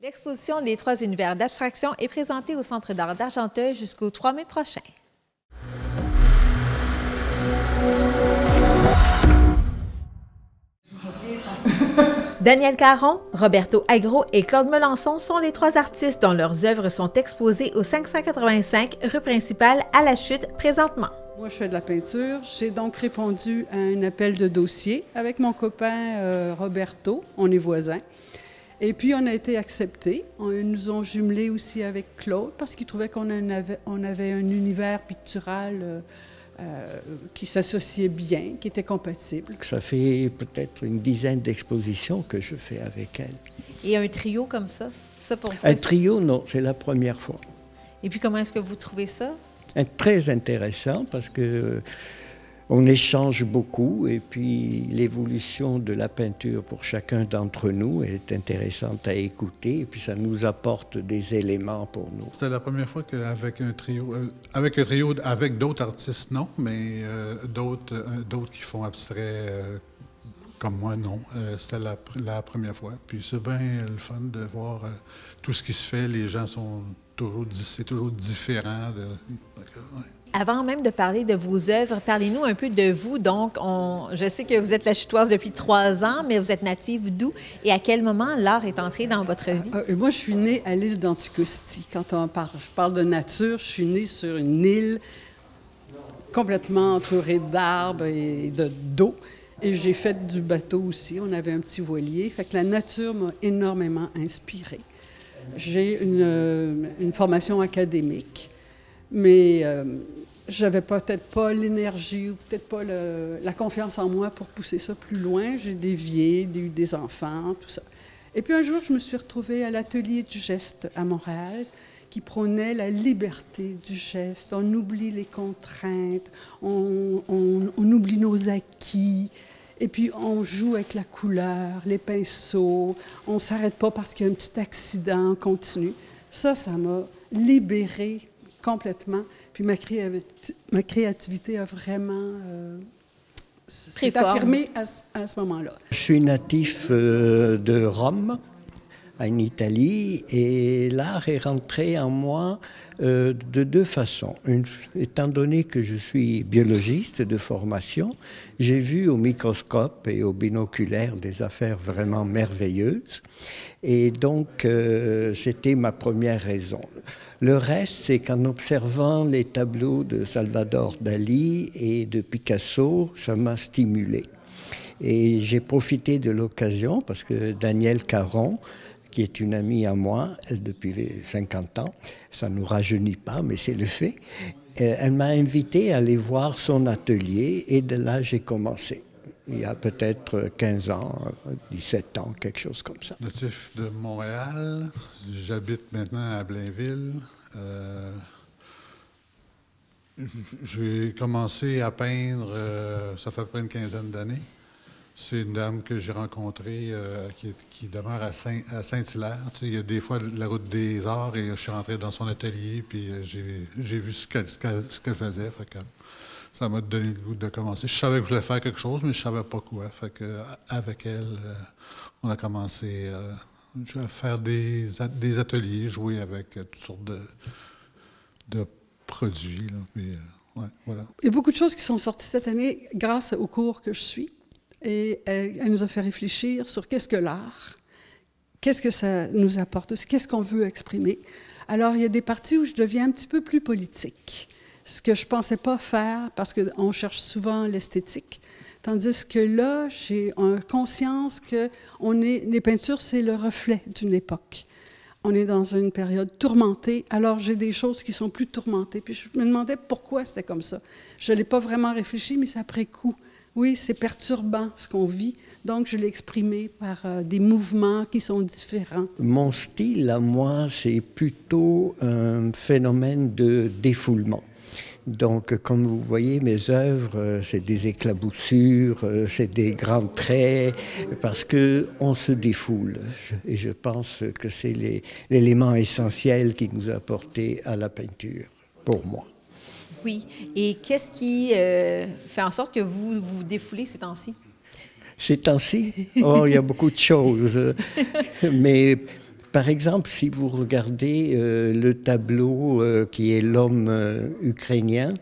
L'exposition Les Trois univers d'abstraction est présentée au Centre d'art d'Argenteuil jusqu'au 3 mai prochain. Daniel Caron, Roberto Agro et Claude Melançon sont les trois artistes dont leurs œuvres sont exposées au 585 rue principale à La Chute présentement. Moi, je fais de la peinture. J'ai donc répondu à un appel de dossier avec mon copain Roberto. On est voisins. Et puis, on a été acceptés. Ils nous ont jumelés aussi avec Claude parce qu'ils trouvaient qu'on avait un univers pictural qui s'associait bien, qui était compatible. Ça fait peut-être une dizaine d'expositions que je fais avec elle. Et un trio comme ça pour vous? Un trio, non, c'est la première fois. Et puis, comment est-ce que vous trouvez ça? Très intéressant parce que on échange beaucoup et puis l'évolution de la peinture pour chacun d'entre nous est intéressante à écouter et puis ça nous apporte des éléments pour nous. C'était la première fois qu'avec un trio, avec d'autres artistes, non, mais d'autres qui font abstrait comme moi, non. C'était la première fois. Puis c'est bien le fun de voir tout ce qui se fait. Les gens sont c'est toujours différent. Ouais. Avant même de parler de vos œuvres, parlez-nous un peu de vous. Donc, je sais que vous êtes la Chutoise depuis 3 ans, mais vous êtes native d'où? Et à quel moment l'art est entré dans votre vie? Moi, je suis née à l'île d'Anticosti. Quand je parle de nature, je suis née sur une île complètement entourée d'arbres et d'eau. Et j'ai fait du bateau aussi. On avait un petit voilier. Fait que la nature m'a énormément inspirée. J'ai une formation académique, mais j'avais peut-être pas l'énergie ou peut-être pas la confiance en moi pour pousser ça plus loin. J'ai dévié, eu des enfants, tout ça. Et puis un jour, je me suis retrouvée à l'Atelier du geste à Montréal, qui prônait la liberté du geste. On oublie les contraintes, on oublie nos acquis. Et puis, on joue avec la couleur, les pinceaux. On ne s'arrête pas parce qu'il y a un petit accident, on continue. Ça m'a libérée complètement. Puis ma créativité a vraiment s'est affirmée à ce moment-là. Je suis natif de Rome, en Italie, et l'art est rentré en moi de 2 façons. Étant donné que je suis biologiste de formation, j'ai vu au microscope et au binoculaire des affaires vraiment merveilleuses. Et donc, c'était ma première raison. Le reste, c'est qu'en observant les tableaux de Salvador Dali et de Picasso, ça m'a stimulé. Et j'ai profité de l'occasion parce que Daniel Caron, qui est une amie à moi depuis 50 ans, ça ne nous rajeunit pas, mais c'est le fait. Elle m'a invité à aller voir son atelier et de là, j'ai commencé. Il y a peut-être 15 ans, 17 ans, quelque chose comme ça. Natif de Montréal, j'habite maintenant à Blainville. J'ai commencé à peindre, ça fait à peu près une quinzaine d'années. C'est une dame que j'ai rencontrée qui demeure à Saint-Hilaire. Tu sais, il y a des fois la route des arts et je suis rentré dans son atelier puis j'ai vu ce qu'elle faisait. Fait que ça m'a donné le goût de commencer. Je savais que je voulais faire quelque chose, mais je savais pas quoi. Fait que avec elle, on a commencé à faire des ateliers, jouer avec toutes sortes de produits. Là. Puis, ouais, voilà. Il y a beaucoup de choses qui sont sorties cette année grâce aux cours que je suis. Et elle nous a fait réfléchir sur qu'est-ce que l'art, qu'est-ce que ça nous apporte, qu'est-ce qu'on veut exprimer. Alors, il y a des parties où je deviens un petit peu plus politique, ce que je ne pensais pas faire parce qu'on cherche souvent l'esthétique. Tandis que là, j'ai conscience que les peintures, c'est le reflet d'une époque. On est dans une période tourmentée, alors j'ai des choses qui sont plus tourmentées. Puis je me demandais pourquoi c'était comme ça. Je ne l'ai pas vraiment réfléchi, mais c'est après coup. Oui, c'est perturbant ce qu'on vit, donc je l'ai exprimé par des mouvements qui sont différents. Mon style, à moi, c'est plutôt un phénomène de défoulement. Donc, comme vous voyez, mes œuvres, c'est des éclaboussures, c'est des grands traits, parce qu'on se défoule. Et je pense que c'est l'élément essentiel qui nous a apporté à la peinture, pour moi. Oui. Et qu'est-ce qui fait en sorte que vous vous défoulez ces temps-ci? Ces temps-ci, il y a beaucoup de choses. Mais Par exemple, si vous regardez le tableau qui est l'homme ukrainien,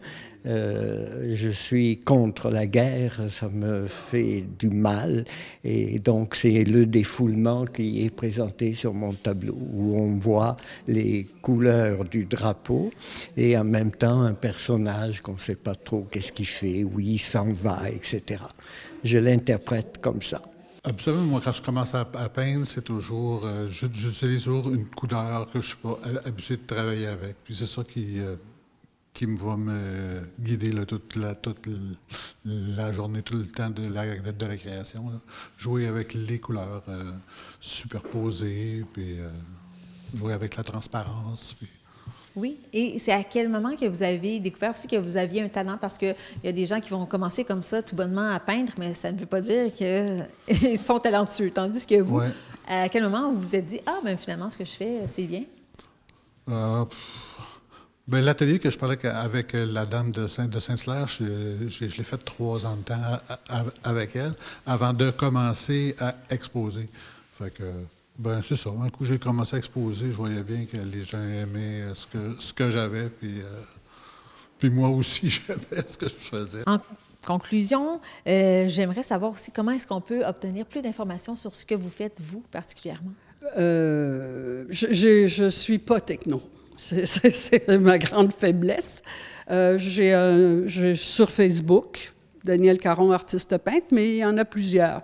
je suis contre la guerre, ça me fait du mal. Et donc, c'est le défoulement qui est présenté sur mon tableau, où on voit les couleurs du drapeau et en même temps un personnage qu'on ne sait pas trop qu'est-ce qu'il fait, où il s'en va, etc. Je l'interprète comme ça. Absolument. Moi, quand je commence à peindre, c'est toujours... j'utilise toujours une couleur que je ne suis pas habitué de travailler avec. Puis c'est ça qui va me guider là, toute la journée, tout le temps de la création. Là. Jouer avec les couleurs superposées, puis jouer avec la transparence. Puis... Oui, et c'est à quel moment que vous avez découvert aussi que vous aviez un talent? Parce qu'il y a des gens qui vont commencer comme ça, tout bonnement, à peindre, mais ça ne veut pas dire qu'ils sont talentueux. Tandis que vous, à quel moment vous vous êtes dit « Ah, bien finalement, ce que je fais, c'est bien? » Bien, l'atelier que je parlais avec la dame de Saint-Hilaire, je l'ai fait 3 ans de temps avec elle, avant de commencer à exposer. Fait que, ben c'est ça. Un coup, j'ai commencé à exposer, je voyais bien que les gens aimaient ce que j'avais, puis moi aussi, j'aimais ce que je faisais. En conclusion, j'aimerais savoir aussi comment est-ce qu'on peut obtenir plus d'informations sur ce que vous faites, vous, particulièrement? Je ne suis pas techno. C'est ma grande faiblesse. J'ai sur Facebook, Danielle Caron, artiste peintre, mais il y en a plusieurs.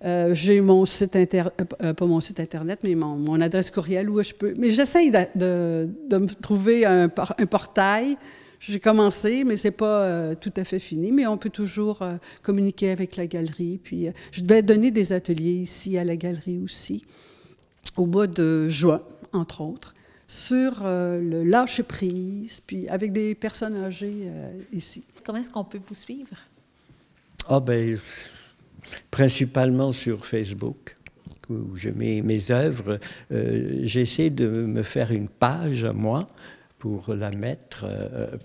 J'ai mon site pas mon site Internet, mais mon adresse courriel où je peux... Mais j'essaye de me trouver un portail. J'ai commencé, mais ce n'est pas tout à fait fini. Mais on peut toujours communiquer avec la galerie. Puis je devais donner des ateliers ici à la galerie aussi, au mois de juin, entre autres, sur le lâcher-prise, puis avec des personnes âgées ici. Comment est-ce qu'on peut vous suivre? Ah ben, principalement sur Facebook, où je mets mes œuvres. J'essaie de me faire une page à moi pour la mettre.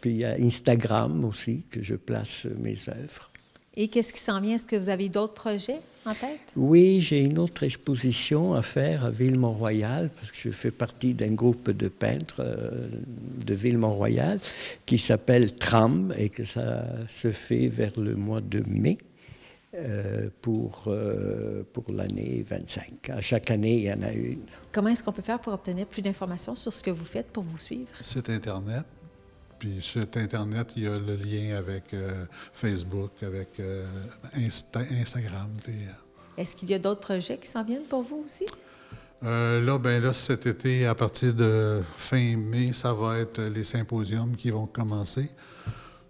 Puis il y a Instagram aussi, que je place mes œuvres. Et qu'est-ce qui s'en vient? Est-ce que vous avez d'autres projets en tête? Oui, j'ai une autre exposition à faire à Ville-Mont-Royal, parce que je fais partie d'un groupe de peintres de Ville-Mont-Royal qui s'appelle TRAM et que ça se fait vers le mois de mai pour l'année 25. À chaque année, il y en a une. Comment est-ce qu'on peut faire pour obtenir plus d'informations sur ce que vous faites pour vous suivre? Site Internet. Puis sur Internet, il y a le lien avec Facebook, avec Instagram. Puis, est-ce qu'il y a d'autres projets qui s'en viennent pour vous aussi? Là, cet été, à partir de fin mai, ça va être les symposiums qui vont commencer.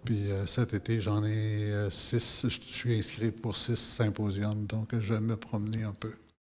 Puis cet été, j'en ai 6. Je suis inscrit pour 6 symposiums, donc je vais me promener un peu.